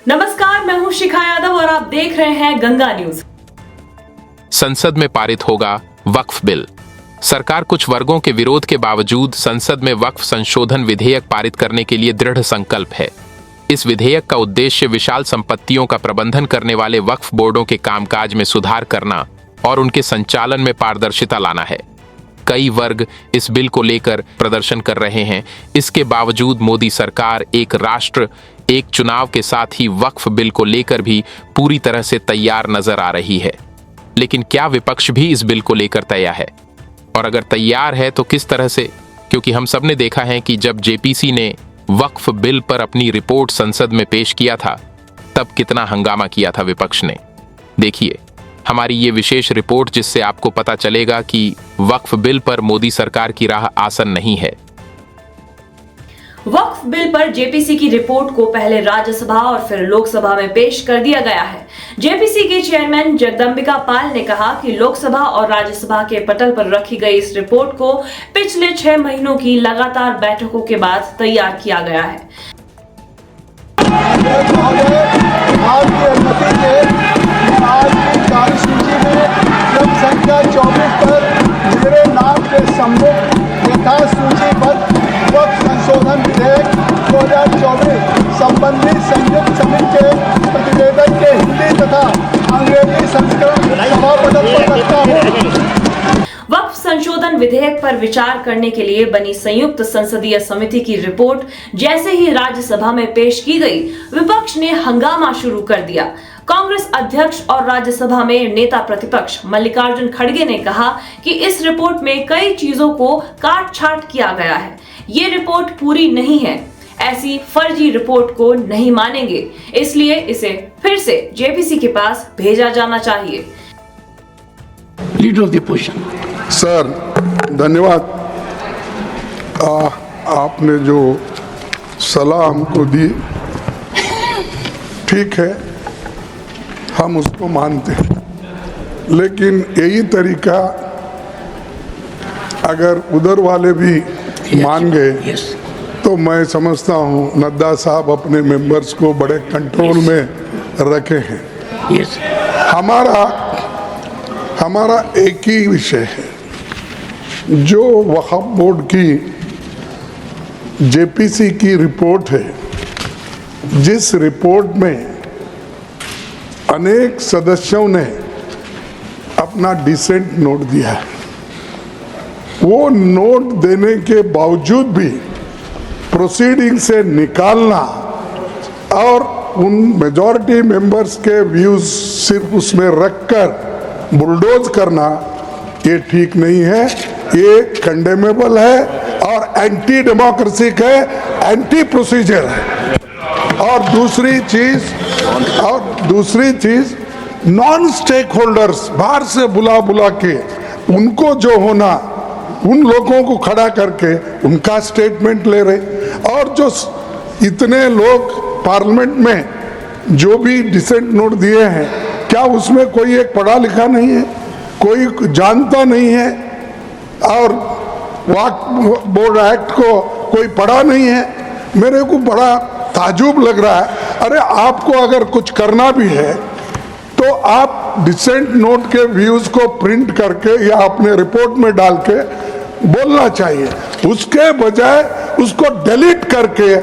नमस्कार, मैं हूं शिखा यादव और आप देख रहे हैं गंगा न्यूज। संसद में पारित होगा वक्फ बिल। सरकार कुछ वर्गों के विरोध के बावजूद संसद में वक्फ संशोधन विधेयक पारित करने के लिए दृढ़ संकल्प है। इस विधेयक का उद्देश्य विशाल संपत्तियों का प्रबंधन करने वाले वक्फ बोर्डों के कामकाज में सुधार करना और उनके संचालन में पारदर्शिता लाना है। कई वर्ग इस बिल को लेकर प्रदर्शन कर रहे हैं। इसके बावजूद मोदी सरकार एक राष्ट्र एक चुनाव के साथ ही वक्फ बिल को लेकर भी पूरी तरह से तैयार नजर आ रही है। लेकिन क्या विपक्ष भी इस बिल को लेकर तैयार है? और अगर तैयार है तो किस तरह से? क्योंकि हम सबने देखा है कि जब जेपीसी ने वक्फ बिल पर अपनी रिपोर्ट संसद में पेश किया था तब कितना हंगामा किया था विपक्ष ने। देखिए हमारी ये विशेष रिपोर्ट, जिससे आपको पता चलेगा कि वक्फ बिल पर मोदी सरकार की राह आसन नहीं है। वक्फ बिल पर जेपीसी की रिपोर्ट को पहले राज्यसभा और फिर लोकसभा में पेश कर दिया गया है। जेपीसी के चेयरमैन जगदंबिका पाल ने कहा कि लोकसभा और राज्यसभा के पटल पर रखी गई इस रिपोर्ट को पिछले 6 महीनों की लगातार बैठकों के बाद तैयार किया गया है। संख्या 24 पर मेरे नाम के सम्मुख यथा सूचीबद्ध वक्फ संशोधन विधेयक 2024 संबंधी संयुक्त समिति के प्रतिवेदन के हिंदी तथा अंग्रेजी संस्करण सभा पटल पर रखता हूँ। वक्फ संशोधन विधेयक पर विचार करने के लिए बनी संयुक्त संसदीय समिति की रिपोर्ट जैसे ही राज्यसभा में पेश की गई, विपक्ष ने हंगामा शुरू कर दिया। कांग्रेस अध्यक्ष और राज्यसभा में नेता प्रतिपक्ष मल्लिकार्जुन खड़गे ने कहा कि इस रिपोर्ट में कई चीजों को काट छाट किया गया है। ये रिपोर्ट पूरी नहीं है, ऐसी फर्जी रिपोर्ट को नहीं मानेंगे, इसलिए इसे फिर से जेपीसी के पास भेजा जाना चाहिए। Leader of the position. Sir धन्यवाद। आपने जो सलाह हमको दी ठीक है, हम उसको मानते हैं, लेकिन यही तरीका अगर उधर वाले भी मान गए तो मैं समझता हूँ नड्डा साहब अपने मेंबर्स को बड़े कंट्रोल में रखे हैं। हमारा एक ही विषय है, जो वक्फ बोर्ड की जेपीसी की रिपोर्ट है, जिस रिपोर्ट में अनेक सदस्यों ने अपना डिसेंट नोट दिया है, वो नोट देने के बावजूद भी प्रोसीडिंग से निकालना और उन मेजॉरिटी मेंबर्स के व्यूज सिर्फ उसमें रखकर बुलडोज करना, ये ठीक नहीं है, ये कंडेमेबल है और एंटी डेमोक्रेसी है, एंटी प्रोसीजर है। और दूसरी चीज नॉन स्टेक होल्डर्स बाहर से बुला के उनको जो होना, उन लोगों को खड़ा करके उनका स्टेटमेंट ले रहे। और जो इतने लोग पार्लियामेंट में जो भी डिसेंट नोट दिए हैं, क्या उसमें कोई एक पढ़ा लिखा नहीं है, कोई जानता नहीं है, और वक्फ बोर्ड एक्ट को कोई पढ़ा नहीं है? मेरे को बड़ा ताजुब लग रहा है। अरे आपको अगर कुछ करना भी है तो आप डिसेंट नोट के व्यूज को प्रिंट करके या अपने रिपोर्ट में डाल के बोलना चाहिए, उसके बजाय उसको डिलीट करके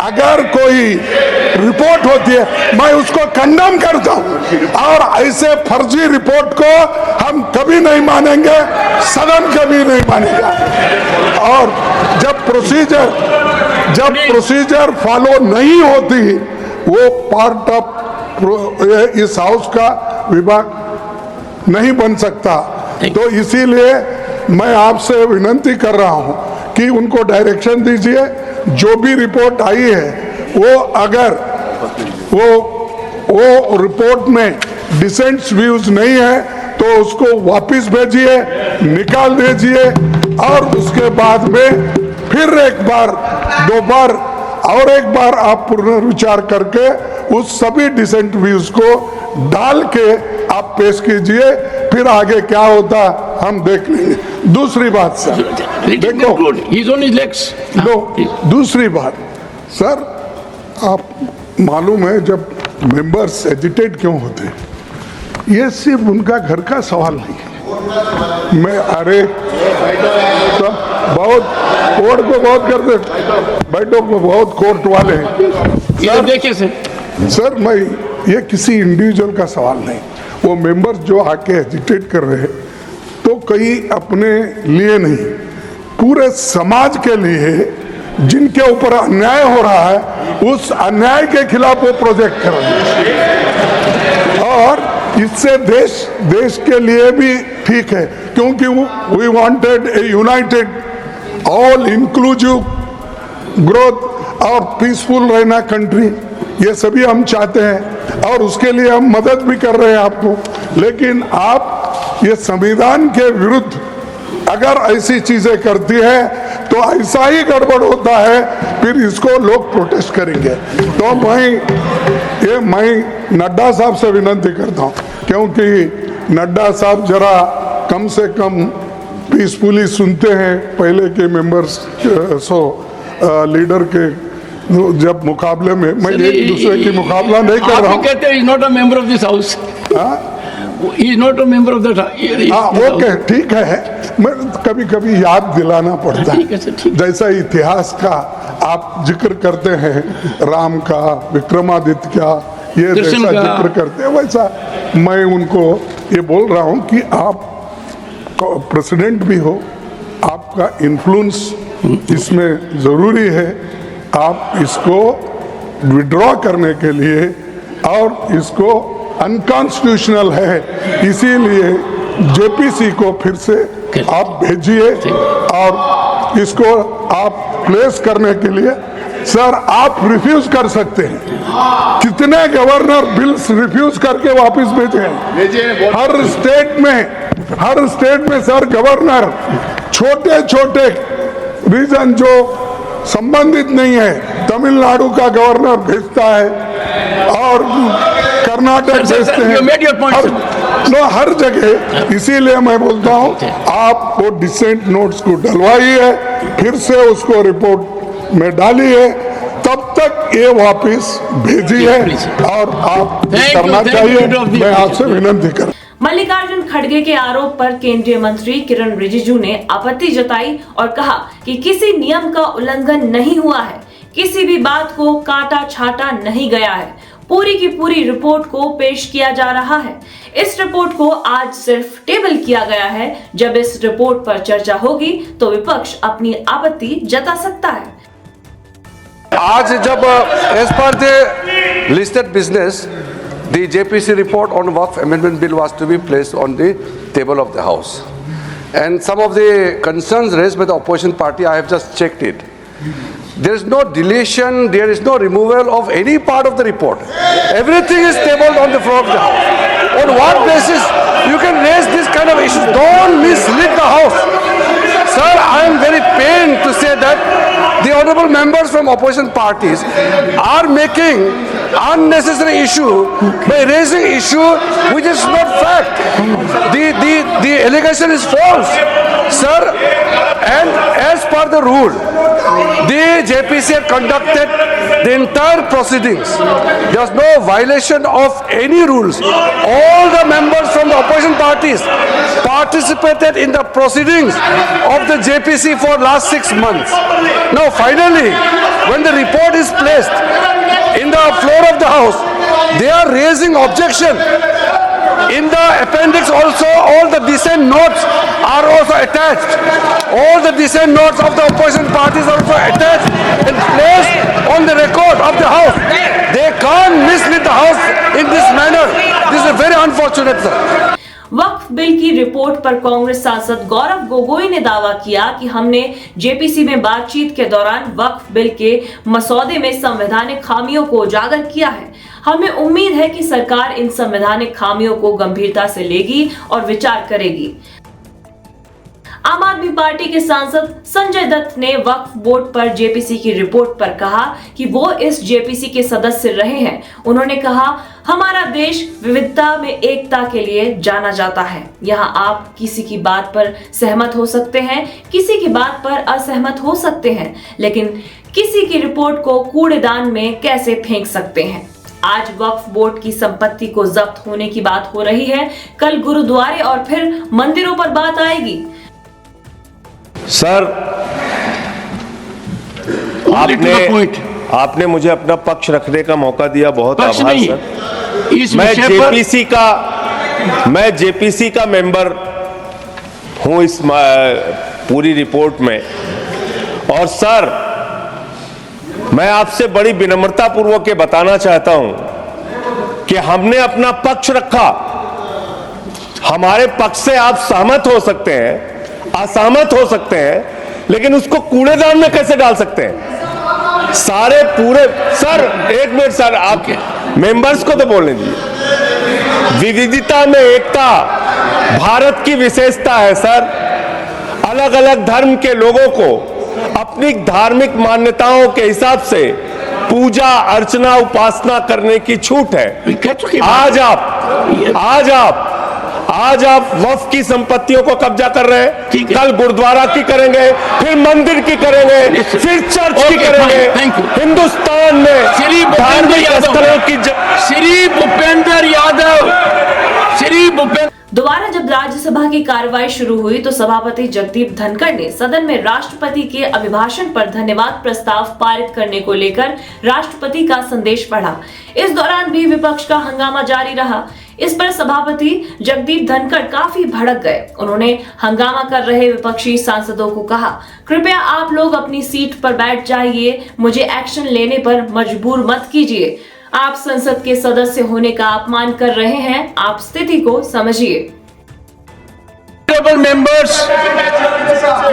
अगर कोई रिपोर्ट होती है मैं उसको कंडेम करता हूं। और ऐसे फर्जी रिपोर्ट को हम कभी नहीं मानेंगे, सदन कभी नहीं मानेगा। और जब प्रोसीजर फॉलो नहीं होती, वो पार्ट ऑफ इस हाउस का विभाग नहीं बन सकता। तो इसीलिए मैं आपसे विनती कर रहा हूं कि उनको डायरेक्शन दीजिए, जो भी रिपोर्ट आई है वो अगर वो रिपोर्ट में डिसेंट्स व्यूज नहीं है तो उसको वापस भेजिए, निकाल दीजिए, और उसके बाद में फिर एक बार आप पुनर्विचार करके उस सभी डिसेंट व्यूज को डाल के आप पेश कीजिए, फिर आगे क्या होता हम देख लेंगे। दूसरी बात सर, देखो दूसरी बात सर, आप मालूम है जब मेंबर्स एजिटेट क्यों होते हैं, ये सिर्फ उनका घर का सवाल नहीं है। मैं अरे तो बहुत कोर्ट को बहुत करते, बैठो को बहुत कोर्ट वाले हैं इधर देखिए सर, मैं ये किसी इंडिविजुअल का सवाल नहीं, वो मेंबर्स जो आके एजिटेट कर रहे हैं तो कहीं अपने लिए नहीं, पूरे समाज के लिए जिनके ऊपर अन्याय हो रहा है उस अन्याय के खिलाफ वो प्रोजेक्ट कर रहे हैं। और इससे देश के लिए भी ठीक है, क्योंकि we wanted a united all inclusive growth और पीसफुल रहना कंट्री, ये सभी हम चाहते हैं और उसके लिए हम मदद भी कर रहे हैं आपको। लेकिन आप ये संविधान के विरुद्ध अगर ऐसी चीजें करती है तो ऐसा ही गड़बड़ होता है, फिर इसको लोग प्रोटेस्ट करेंगे। तो मैं नड्डा साहब से विनती करता हूं, क्योंकि नड्डा साहब जरा कम से कम पीसफुली सुनते हैं पहले के मेंबर्स लीडर के जब मुकाबले में, मैं एक दूसरे की मुकाबला नहीं कर रहा हूँ। कहते हैं is not a member of this house, is not a member of that. Okay ठीक है, मैं कभी कभी याद दिलाना पड़ता है, जैसा इतिहास का आप जिक्र करते हैं, राम का, विक्रमादित्य का, ये जैसा जिक्र करते हैं, वैसा मैं उनको ये बोल रहा हूँ कि आप प्रेसिडेंट भी हो, आपका इन्फ्लुएंस इसमें जरूरी है। आप इसको विड्रॉ करने के लिए, और इसको अनकॉन्स्टिट्यूशनल है, इसीलिए जेपीसी को फिर से आप भेजिए और इसको आप प्लेस करने के लिए। सर आप रिफ्यूज कर सकते हैं, कितने गवर्नर बिल्स रिफ्यूज करके वापस भेजे हैं हर स्टेट में सर गवर्नर छोटे छोटे रीजन जो संबंधित नहीं है, तमिलनाडु का गवर्नर भेजता है और कर्नाटक भेजते हैं, हर जगह। इसीलिए मैं बोलता हूँ आप वो डिसेंट नोट्स को डलवाइए, फिर से उसको रिपोर्ट में डालिए, तब तक ये वापस भेजिए और आप करना चाहिए। मैं आपसे विनती कर। मल्लिकार्जुन खड़गे के आरोप पर केंद्रीय मंत्री किरण रिजिजू ने आपत्ति जताई और कहा कि किसी नियम का उल्लंघन नहीं हुआ है, किसी भी बात को काटा छाटा नहीं गया है, पूरी की पूरी रिपोर्ट को पेश किया जा रहा है। इस रिपोर्ट को आज सिर्फ टेबल किया गया है, जब इस रिपोर्ट पर चर्चा होगी तो विपक्ष अपनी आपत्ति जता सकता है। आज जब as per the listed business the JPC report on Waqf Amendment Bill was to be placed on the table of the House. And some of the concerns raised by the opposition party, I have just checked it. There is no deletion, there is no removal of any part of the report. Everything is tabled on the floor of the House. On what basis you can raise this kind of issues? Don't mislead the House. Sir, I am very pained to say that the honorable members from opposition parties are making unnecessary issue by raising issue which is not fact. The allegation is false, sir. And as per the rule, the JPC had conducted the entire proceedings. There was no violation of any rules. All the members from the opposition parties participated in the proceedings of the JPC for last 6 months. Now finally, when the report is placed in the floor of the House, they are raising objection. In the appendix also, all the dissent notes are also attached. All the dissent notes of the opposition parties are also attached and placed on the record of the House. They can't mislead the House in this manner. This is very unfortunate, sir. Waqf bill की report पर कांग्रेस सांसद गौरव गोगोई ने दावा किया कि हमने JPC में बातचीत के दौरान वक्फ बिल के मसौदे में संवैधानिक खामियों को उजागर किया है। हमें उम्मीद है कि सरकार इन संवैधानिक खामियों को गंभीरता से लेगी और विचार करेगी। आम आदमी पार्टी के सांसद संजय दत्त ने वक्फ बोर्ड पर जेपीसी की रिपोर्ट पर कहा कि वो इस जेपीसी के सदस्य रहे हैं। उन्होंने कहा, हमारा देश विविधता में एकता के लिए जाना जाता है। यहाँ आप किसी की बात पर सहमत हो सकते हैं, किसी की बात पर असहमत हो सकते हैं, लेकिन किसी की रिपोर्ट को कूड़ेदान में कैसे फेंक सकते हैं। आज वक्फ बोर्ड की संपत्ति को जब्त होने की बात हो रही है, कल गुरुद्वारे और फिर मंदिरों पर बात आएगी। सर, आपने मुझे अपना पक्ष रखने का मौका दिया, बहुत आभार सर। इस मैं जेपीसी का मेंबर हूं इस पूरी रिपोर्ट में। और सर, मैं आपसे बड़ी विनम्रता पूर्वक ये बताना चाहता हूं कि हमने अपना पक्ष रखा। हमारे पक्ष से आप सहमत हो सकते हैं, असहमत हो सकते हैं, लेकिन उसको कूड़ेदान में कैसे डाल सकते हैं? सारे पूरे सर, एक मिनट सर, आप मेंबर्स को तो बोलने दीजिए। विविधता में एकता भारत की विशेषता है सर। अलग अलग धर्म के लोगों को अपनी धार्मिक मान्यताओं के हिसाब से पूजा अर्चना उपासना करने की छूट है। आज आप वक्फ की संपत्तियों को कब्जा कर रहे हैं, कल गुरुद्वारा की करेंगे, फिर मंदिर की करेंगे, फिर चर्च की करेंगे। हिंदुस्तान में धार्मिक स्थलों की श्री भूपेंद्र यादव दोबारा जब राज्यसभा की कार्रवाई शुरू हुई तो सभापति जगदीप धनखड़ ने सदन में राष्ट्रपति के अभिभाषण पर धन्यवाद प्रस्ताव पारित करने को लेकर राष्ट्रपति का संदेश पढ़ा। इस दौरान भी विपक्ष का हंगामा जारी रहा। इस पर सभापति जगदीप धनखड़ काफी भड़क गए। उन्होंने हंगामा कर रहे विपक्षी सांसदों को कहा, कृपया आप लोग अपनी सीट पर बैठ जाइए, मुझे एक्शन लेने पर मजबूर मत कीजिए। आप संसद के सदस्य होने का अपमान कर रहे हैं, आप स्थिति को समझिए।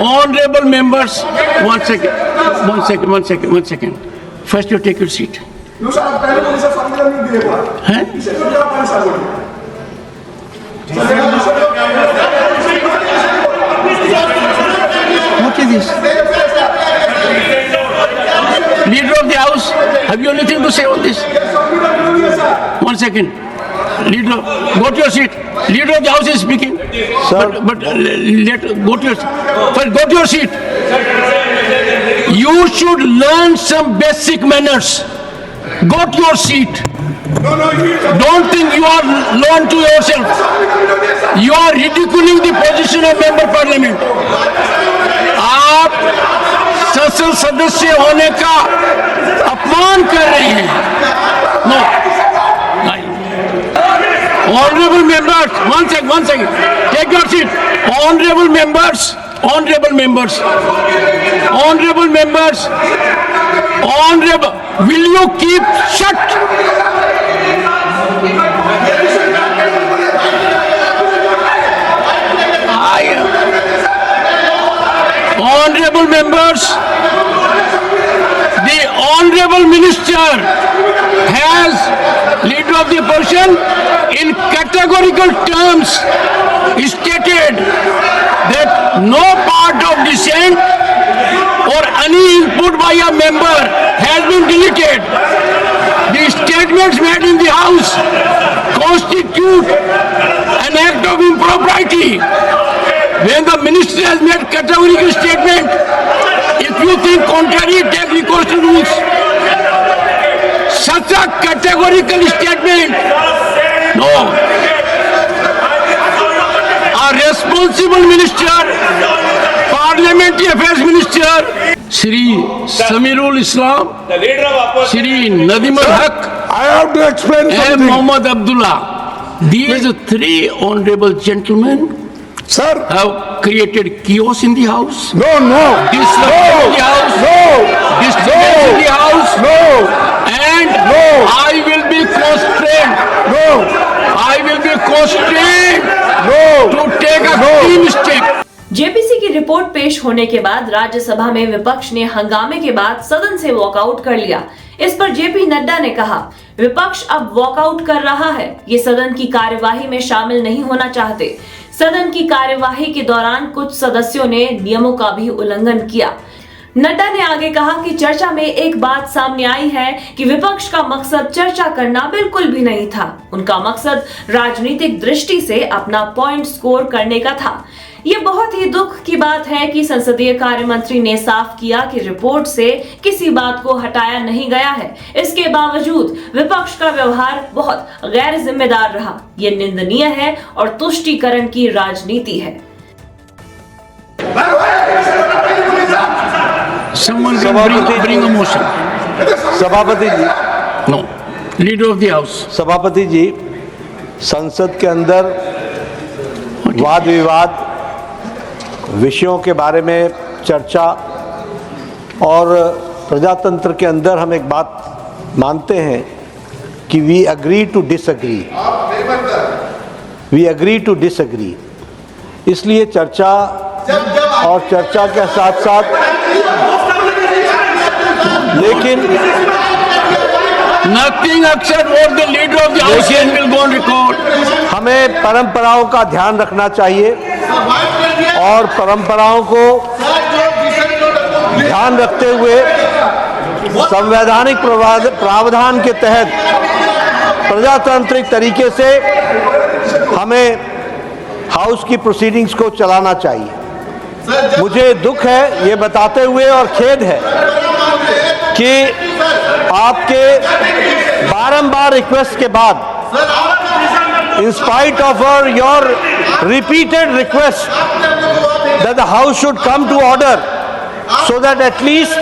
Honorable members, one second. First you take your seat. No, sir, आप पहले मुझे फॉर्मूला नहीं दिए हुआ हैं? इसे तो क्या पैसा बोलिए? What is this? Leader of the House, have you anything to say on this? One second. Leader, go to your seat. Leader of the House is speaking. Sir. But go to your seat. First, go to your seat. You should learn some basic manners. Go to your seat. Don't think you are alone to yourself. You are ridiculing the position of member parliament. आप संसद सदस्य होने का अपमान कर रहे हैं। No. Honorable members, one second. Take your seat. Honorable members. Will you keep shut? Honorable members, the Honorable Minister has, Leader of the Opposition, in categorical terms stated that no part of dissent or any input by a member has been deleted. The statements made in the House constitute an act of impropriety. When the minister has made categorical statement, if you think contrary, take recourse to rules. Such a categorical statement, no. A responsible minister, parliamentary affairs minister, Shri Samirul Islam, Shri Nadimul Haq, I have to explain and something. Muhammad Abdullah. These three honorable gentlemen Sir, have created chaos in the House. no. Disruption in the House. Disturbance in the House. And I will be constrained. I will be constrained to take a extreme step. JPC की report पेश होने के बाद राज्यसभा में विपक्ष ने हंगामे के बाद सदन से वॉकआउट कर लिया। इस पर जेपी नड्डा ने कहा, विपक्ष अब वॉकआउट कर रहा है, ये सदन की कार्यवाही में शामिल नहीं होना चाहते। सदन की कार्यवाही के दौरान कुछ सदस्यों ने नियमों का भी उल्लंघन किया। नड्डा ने आगे कहा कि चर्चा में एक बात सामने आई है कि विपक्ष का मकसद चर्चा करना बिल्कुल भी नहीं था। उनका मकसद राजनीतिक दृष्टि से अपना पॉइंट स्कोर करने का था। ये बहुत ही दुख की बात है कि संसदीय कार्य मंत्री ने साफ किया कि रिपोर्ट से किसी बात को हटाया नहीं गया है। इसके बावजूद विपक्ष का व्यवहार बहुत गैर जिम्मेदार रहा। ये निंदनीय है और तुष्टीकरण की राजनीति है। Someone can bring a motion. सभापति जी, No. Leader of the House. सभापति जी, संसद के अंदर वाद विवाद विषयों के बारे में चर्चा और प्रजातंत्र के अंदर हम एक बात मानते हैं कि वी अग्री टू डिसएग्री। इसलिए चर्चा और चर्चा के साथ साथ लेकिन Nothing except what the leader of the House said will go on record. हमें परंपराओं का ध्यान रखना चाहिए और परंपराओं को ध्यान रखते हुए संवैधानिक प्रावधान के तहत प्रजातांत्रिक तरीके से हमें हाउस की प्रोसीडिंग्स को चलाना चाहिए। मुझे दुख है ये बताते हुए और खेद है कि आपके बारंबार रिक्वेस्ट के बाद in spite of your repeated request that the house should come to order so that at least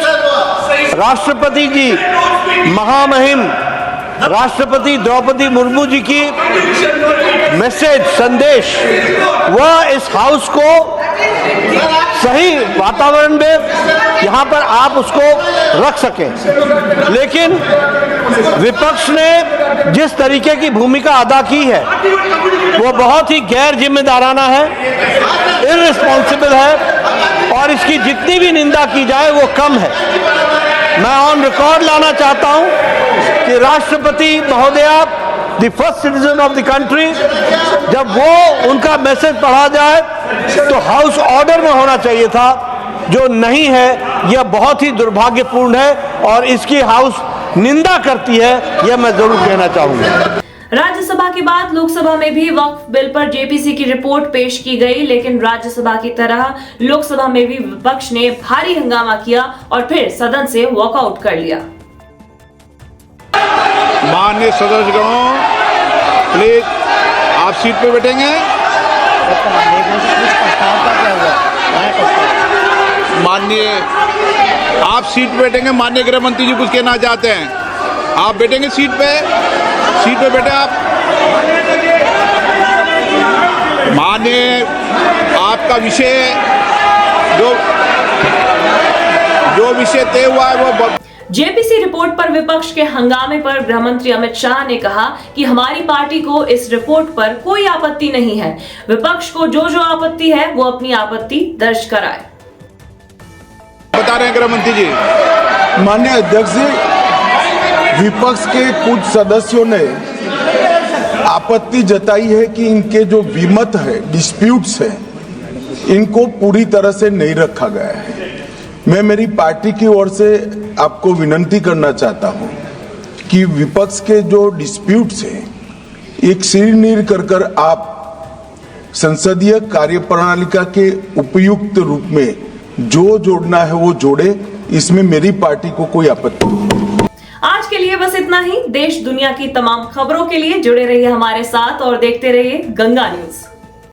राष्ट्रपति जी महामहिम राष्ट्रपति द्रौपदी मुर्मू जी की मैसेज संदेश वह इस हाउस को सही वातावरण में यहाँ पर आप उसको रख सकें। लेकिन विपक्ष ने जिस तरीके की भूमिका अदा की है वो बहुत ही गैर जिम्मेदाराना है, इररिस्पॉन्सिबल है और इसकी जितनी भी निंदा की जाए वो कम है। मैं ऑन रिकॉर्ड लाना चाहता हूं कि राष्ट्रपति महोदया the first citizen of the country जब वो उनका मैसेज पढ़ा जाए तो हाउस ऑर्डर में होना चाहिए था, जो नहीं है। यह बहुत ही दुर्भाग्यपूर्ण है और इसकी हाउस निंदा करती है, यह मैं जरूर कहना चाहूंगा। राज्यसभा के बाद लोकसभा में भी वक्फ बिल पर जेपीसी की रिपोर्ट पेश की गई, लेकिन राज्यसभा की तरह लोकसभा में भी विपक्ष ने भारी हंगामा किया और फिर सदन से वॉकआउट कर लिया। माननीय सदस्यगणों, प्लीज आप सीट पे बैठेंगे। माननीय आप सीट पे बैठेंगे। माननीय गृह मंत्री जी कुछ कहना चाहते हैं, आप बैठेंगे सीट पे बैठे आप। माननीय आपका विषय जो विषय तय हुआ है वो जेपीसी रिपोर्ट पर विपक्ष के हंगामे पर गृह मंत्री अमित शाह ने कहा कि हमारी पार्टी को इस रिपोर्ट पर कोई आपत्ति नहीं है। विपक्ष को जो आपत्ति है वो अपनी आपत्ति दर्ज कराए। बता रहे हैं गृह मंत्री जी। माननीय अध्यक्ष जी, विपक्ष के कुछ सदस्यों ने आपत्ति जताई है कि इनके जो विमत है, डिस्प्यूट्स है, इनको पूरी तरह से नहीं रखा गया है। मैं मेरी पार्टी की ओर से आपको विनती करना चाहता हूं कि विपक्ष के जो डिस्प्यूट्स हैं एक सिरनीर कर आप संसदीय कार्यप्रणालिका के उपयुक्त रूप में जो जोड़ना है वो जोड़े। इसमें मेरी पार्टी को कोई आपत्ति नहीं। आज के लिए बस इतना ही। देश दुनिया की तमाम खबरों के लिए जुड़े रहिए हमारे साथ और देखते रहिए गंगा न्यूज।